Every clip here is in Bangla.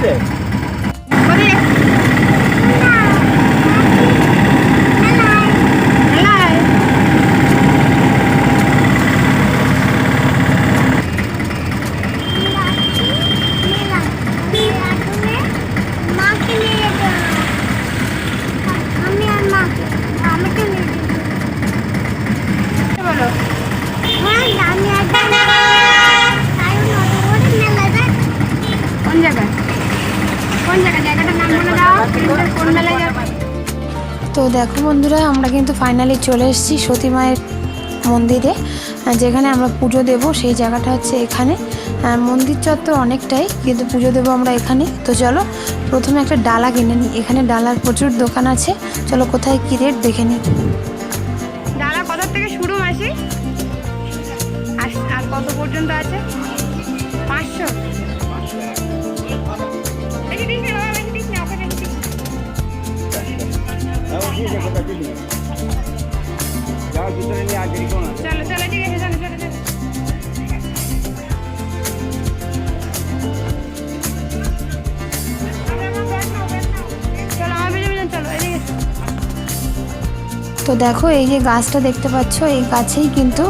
দেবে? তো দেখো বন্ধুরা, আমরা কিন্তু ফাইনালি চলে এসেছি সতী মায়ের মন্দিরে, যেখানে আমরা পুজো দেব। সেই জায়গাটা হচ্ছে এখানে। মন্দির চত্বর অনেকটাই, কিন্তু পুজো দেবো আমরা এখানে। তো চলো প্রথমে একটা ডালা কিনে নিই। এখানে ডালার প্রচুর দোকান আছে, চলো কোথায় কী রেট দেখে নিই। ডালা কত থেকে শুরু মাসি? আর কত পর্যন্ত আছে? 500। চলো চলো, ঠিক আছে, চলো চলো চলো। তো দেখো এই যে গাছটা দেখতে পাচ্ছ, এই গাছেই কিন্তু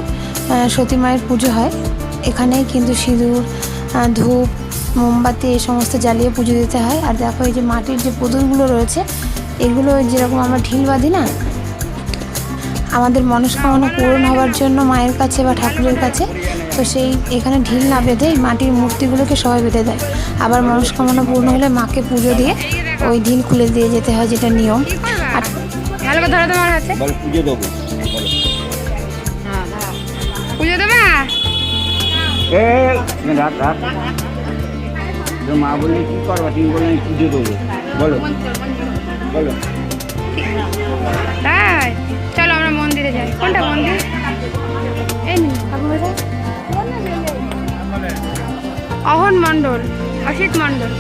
সতী মায়ের পুজো হয়। এখানেই কিন্তু সিঁদুর, ধূপ, মোমবাতি এই সমস্ত জ্বালিয়ে পুজো দিতে হয়। আর দেখো এই যে মাটির যে পুতুলগুলো রয়েছে, এগুলো যেরকম আমরা ঢিল বাঁধি না, আমাদের মনস্কামনা পূরণ হওয়ার জন্য মায়ের কাছে বা ঠাকুরের কাছে, তো সেই এখানে ঢিল না বেঁধে এই মাটির মূর্তিগুলোকে সবাই বেঁধে দেয়। আবার মনস্কামনা পূর্ণ হলে মাকে পুজো দিয়ে ওই ঢিল খুলে দিয়ে যেতে হয়, যেটা নিয়ম। আর ভালো কথা তোমার হাতে পুজো দেবো, পুজো দেবে মা বললে কি করবা, তুমি বললেন পুজো দেবো, বলো বলো। তাই চলো আমরা মন্দিরে যাই। কোনটা মন্দির? এই অহন মণ্ডল, অসিত মণ্ডল।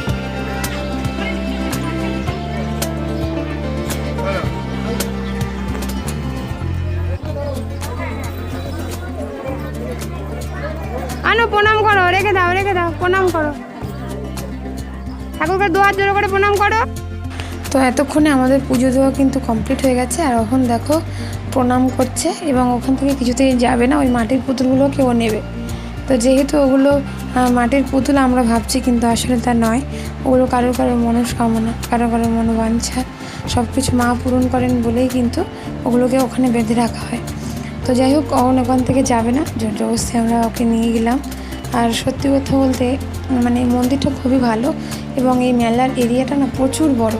আনো প্রণাম করো, রেখে দাও রেখে দাও, প্রণাম করো ঠাকুরকে, 2 হাত জোড়ো করে প্রণাম করো। তো এতক্ষণে আমাদের পুজো দেওয়া কিন্তু কমপ্লিট হয়ে গেছে। আর এখন দেখো প্রণাম করছে, এবং ওখান থেকে কিছুতেই যাবে না, ওই মাটির পুতুলগুলো কেউ নেবে। তো যেহেতু ওগুলো মাটির পুতুল আমরা ভাবছি, কিন্তু আসলে তা নয়। ওগুলো কারোর কারোর মনস্কামনা, কারোর কারোর মনোবাঞ্ছা সব কিছু মা পূরণ করেন বলেই কিন্তু ওগুলোকে ওখানে বেঁধে রাখা হয়। তো যাই হোক, ওখান থেকে যাবে না, জোর জবরদস্তি আমরা ওকে নিয়ে গেলাম। আর সত্যি কথা বলতে মানে মন্দিরটা খুবই ভালো, এবং এই মেলার এরিয়াটা না প্রচুর বড়।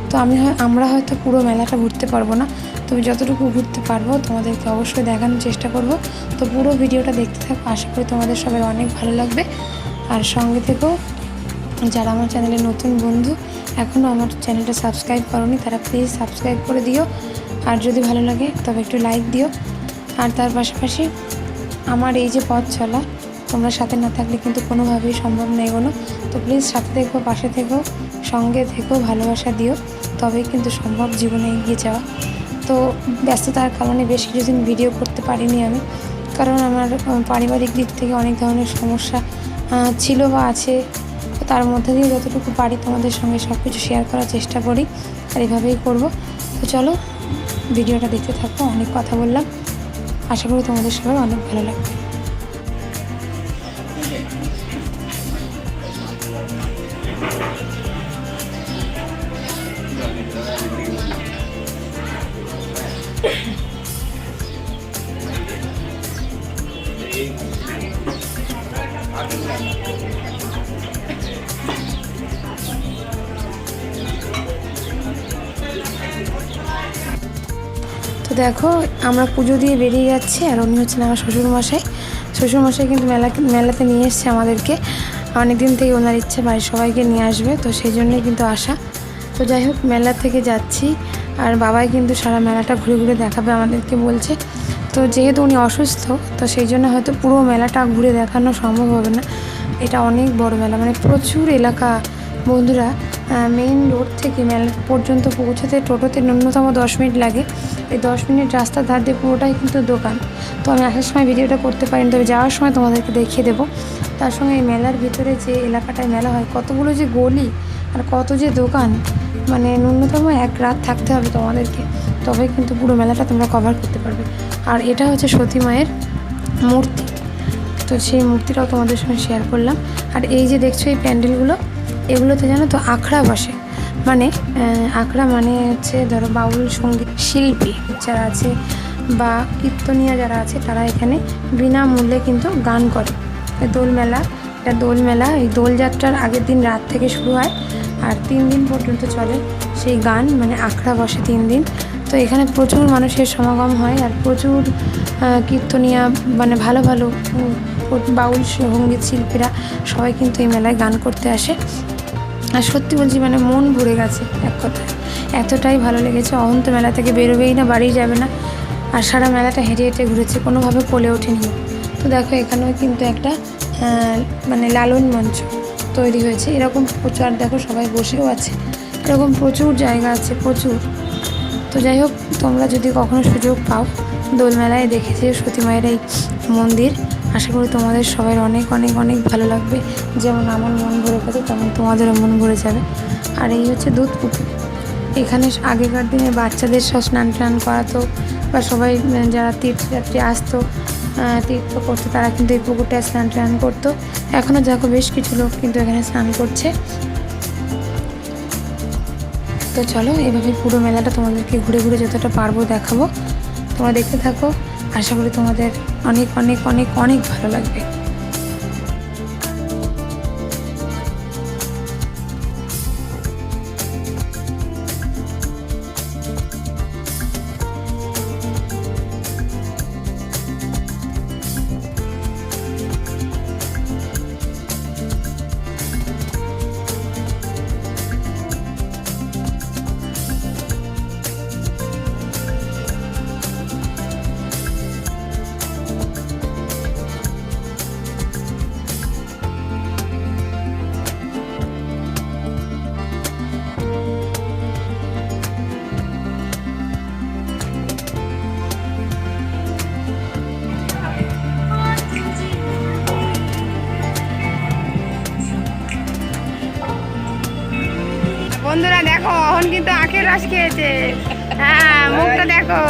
তো আমরা হয়তো পুরো মেলাটা ঘুরতে পারবো না, তবে যতটুকু ঘুরতে পারবো তোমাদেরকে অবশ্যই দেখানোর চেষ্টা করব। তো পুরো ভিডিওটা দেখতে থাকো, আশা করি তোমাদের সবার অনেক ভালো লাগবে। আর সঙ্গে থেকেও যারা আমার চ্যানেলে নতুন বন্ধু, এখনও আমার চ্যানেলটা সাবস্ক্রাইব করোনি, তারা প্লিজ সাবস্ক্রাইব করে দিও। আর যদি ভালো লাগে তবে একটু লাইক দিও। আর তার পাশাপাশি আমার এই যে পথ চলা, তোমরা সাথে না থাকলে কিন্তু কোনোভাবেই সম্ভব না এগোনো। তো প্লিজ সাথে থেকো, পাশে থেকো, সঙ্গে থেকো, ভালোবাসা দিও, তবেই কিন্তু সম্ভব জীবনে এগিয়ে যাওয়া। তো ব্যস্ততার কারণে বেশ কিছুদিন ভিডিও করতে পারিনি আমি, কারণ আমার পারিবারিক দিক থেকে অনেক ধরনের সমস্যা ছিল বা আছে। তো তার মধ্যে দিয়ে যতটুকু পারি তোমাদের সঙ্গে সব কিছু শেয়ার করার চেষ্টা করি, আর এভাবেই করব। তো চলো ভিডিওটা দেখতে থাকো, অনেক কথা বললাম, আশা করি তোমাদের সবার অনেক ভালো লাগবে। তো দেখো আমরা পুজো দিয়ে বেরিয়ে যাচ্ছি, আর উনি হচ্ছেন আমার শ্বশুরমশাই। শ্বশুরমশাই কিন্তু মেলাতে নিয়ে এসছে আমাদেরকে। অনেকদিন থেকে ওনার ইচ্ছা বাড়ির সবাইকে নিয়ে আসবে, তো সেই জন্যই কিন্তু আসা। তো যাই হোক মেলা থেকে যাচ্ছি, আর বাবাই কিন্তু সারা মেলাটা ঘুরে ঘুরে দেখাবে আমাদেরকে বলছে। তো যেহেতু উনি অসুস্থ, তো সেই জন্য হয়তো পুরো মেলাটা ঘুরে দেখানো সম্ভব হবে না। এটা অনেক বড় মেলা, মানে প্রচুর এলাকা বন্ধুরা। মেইন রোড থেকে মেলা পর্যন্ত পৌঁছাতে টোটোতে ন্যূনতম 10 মিনিট লাগে। এই 10 মিনিট রাস্তার ধার দিয়ে পুরোটাই কিন্তু দোকান। তো আমি আসার সময় ভিডিওটা করতে পারিনি, তবে যাওয়ার সময় তোমাদেরকে দেখিয়ে দেবো। তার সঙ্গে এই মেলার ভিতরে যে এলাকাটায় মেলা হয়, কতগুলো যে গলি, আর কত যে দোকান, মানে ন্যূনতম 1 রাত থাকতে হবে তোমাদেরকে, তবে কিন্তু পুরো মেলাটা তোমরা কভার করতে পারবে। আর এটা হচ্ছে সতী মায়ের মূর্তি, তো সেই মূর্তিটাও তোমাদের সঙ্গে শেয়ার করলাম। আর এই যে দেখছো এই প্যান্ডেলগুলো, এগুলোতে জানো তো আখড়া বসে, মানে আখড়া মানে হচ্ছে ধরো বাউল সঙ্গীত শিল্পী যারা আছে বা কীর্তনিয়া যারা আছে তারা এখানে বিনামূল্যে কিন্তু গান করে। দোলমেলা, এটা দোলমেলা, এই দোলযাত্রার আগের দিন রাত থেকে শুরু হয় আর 3 দিন পর্যন্ত চলে সেই গান, মানে আখড়া বসে 3 দিন। তো এখানে প্রচুর মানুষের সমাগম হয় আর প্রচুর কীর্তনিয়া, মানে ভালো ভালো বাউল সঙ্গীত শিল্পীরা সবাই কিন্তু এই মেলায় গান করতে আসে। আর সত্যি বলছি, মানে মন ভরে গেছে এক কথায়, এতটাই ভালো লেগেছে। অহন্ত মেলা থেকে বেরোবেই না, বাড়ি যাবে না। আর সারা মেলাটা হেঁটে হেঁটে ঘুরেছে, কোনোভাবে কোলে ওঠেনি। তো দেখো এখানেও কিন্তু একটা মানে লালন মঞ্চ তৈরি হয়েছে, এরকম প্রচুর। আর দেখো সবাই বসেও আছে, এরকম প্রচুর জায়গা আছে, প্রচুর। তো যাই হোক, তোমরা যদি কখনো সুযোগ পাও দোলমেলায় দেখে যেও সতী মায়ের এই মন্দির। আশা করি তোমাদের সবাই অনেক অনেক অনেক ভালো লাগবে, যেমন আমার মন ভরে গেছে তেমন তোমাদেরও মন ভরে যাবে। আর এই হচ্ছে দুধ পুকুর, এখানে আগেকার দিনে বাচ্চাদের সব স্নান টান করাতো, বা সবাই যারা তীর্থযাত্রী আসতো তীর্থ করতো তারা কিন্তু এই পুকুরটায় স্নান টান করতো। এখনও দেখো বেশ কিছু লোক কিন্তু এখানে স্নান করছে। তো চলো এইভাবে পুরো মেলাটা তোমাদেরকে ঘুরে ঘুরে যতটা পারবো দেখাবো, তোমরা দেখতে থাকো। আশা করি তোমাদের অনেক অনেক অনেক অনেক ভালো লাগবে। বন্ধুরা দেখো, এখন কিন্তু আখের রস খেয়েছে। হ্যাঁ, মুখটা দেখো।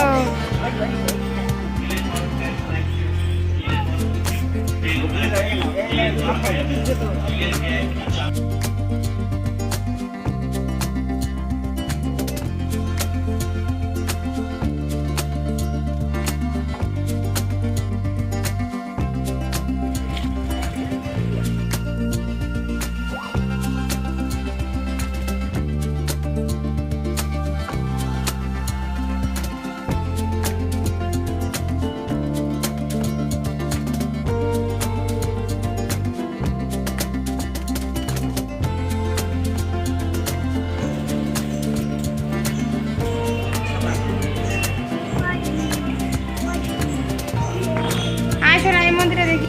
আসো না, এই মন্দিরে দেখি।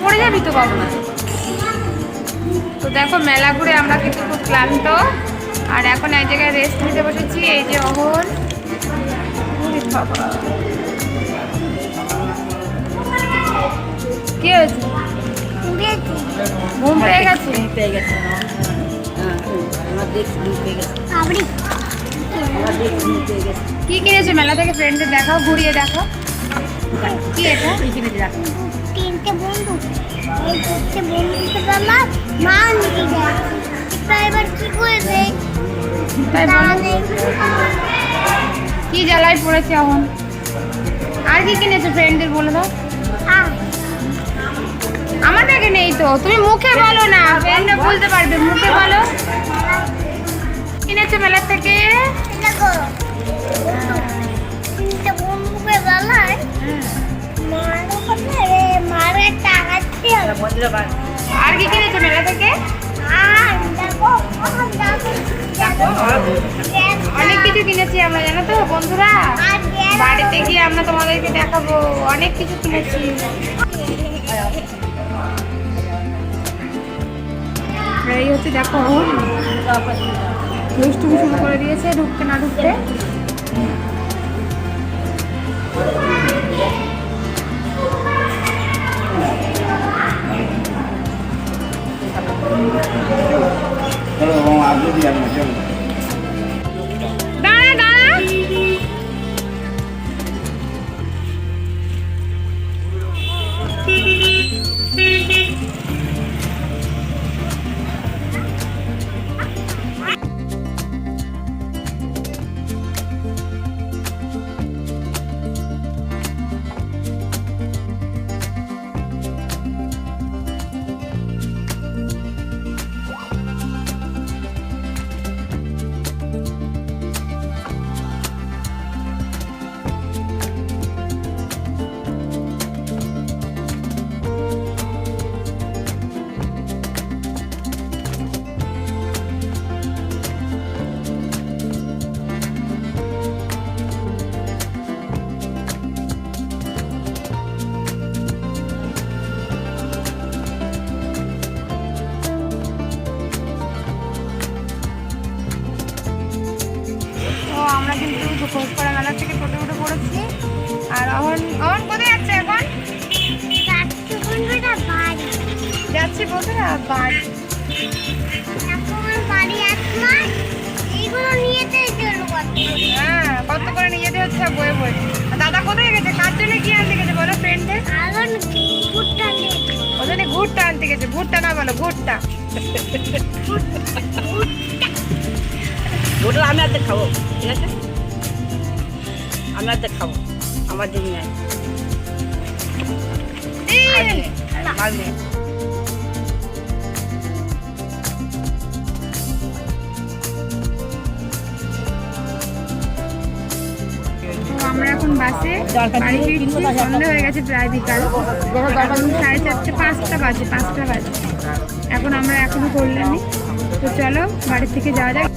পড়ে যাবি তো বাবু। তো দেখো মেলা ঘুরে আমরা কিন্তু খুব ক্লান্ত, আর এখন এক জায়গায় রেস্ট নিতে বসেছি। এই যে অহন, কি হয়েছে? ঘুম পেয়ে গেছে। কি কিনেছে মেলা থেকে? ফ্রেন্ডদের দেখাও, ঘুরিয়ে দেখাও। কি এটা? তিনটে বন্ধু, এই হচ্ছে বন্ধুকে বললাম মা নিতে যাচ্ছে, এবার কি করে দেয় তাই বলো, কি জ্বালায় পড়েছে এখন। আর কি কিনেছে ফ্রেন্ডদের বলে দাও। আমার ব্যাগে নেই তো, তুমি মুখে বলো না, ফ্রেন্ডরা বলতে পারবে, মুখে বলো। কিনেছে মেলা থেকে? দেখো তিনটে বন্ধুকে বললাম মারে টাকা দিয়ে। আর কি কিনেছে মেলা থেকে? আর দেখো অনেক কিছু কিনেছি আমরা, জানো তো বন্ধুরা। বাড়িতে গিয়ে আমরা তোমাদেরকে দেখাবো, অনেক কিছু কিনেছি। এই হচ্ছে দেখো, দুষ্টুমি শুরু করে দিয়েছে ঢুকতে না ঢুকতে। যাচ্ছি বন্ধুরা বাড়ি। এখন বাড়ি আসলাম, এইগুলো নিয়ে চলো কত। হ্যাঁ কত করে নিয়ে যেতে হচ্ছে বয়ে বয়ে। আর দাদা কোথায় গেছে? কার জন্য কি আনতে গেছে বলো? ফ্রেন্ডের এখন ভুট্টা নিয়ে ওই জন্য ভুট্টা আনতে গেছে। ভুট্টা না বলো ভুট্টা। ওটা আমি আর্ধেক খাবো, ঠিক আছে? আমি আর্ধেক খাবো, আমার দিন নাই। আর নেই। তো আমরা এখন বাসে বাড়ি ফিরছি। সন্ধ্যা হয়ে গেছে প্রায় বিকাল, এখন 4:30 5টা বাজে। এখন আমরা এখনো করলাম। তো চলো বাড়ি থেকে যাওয়া যাক।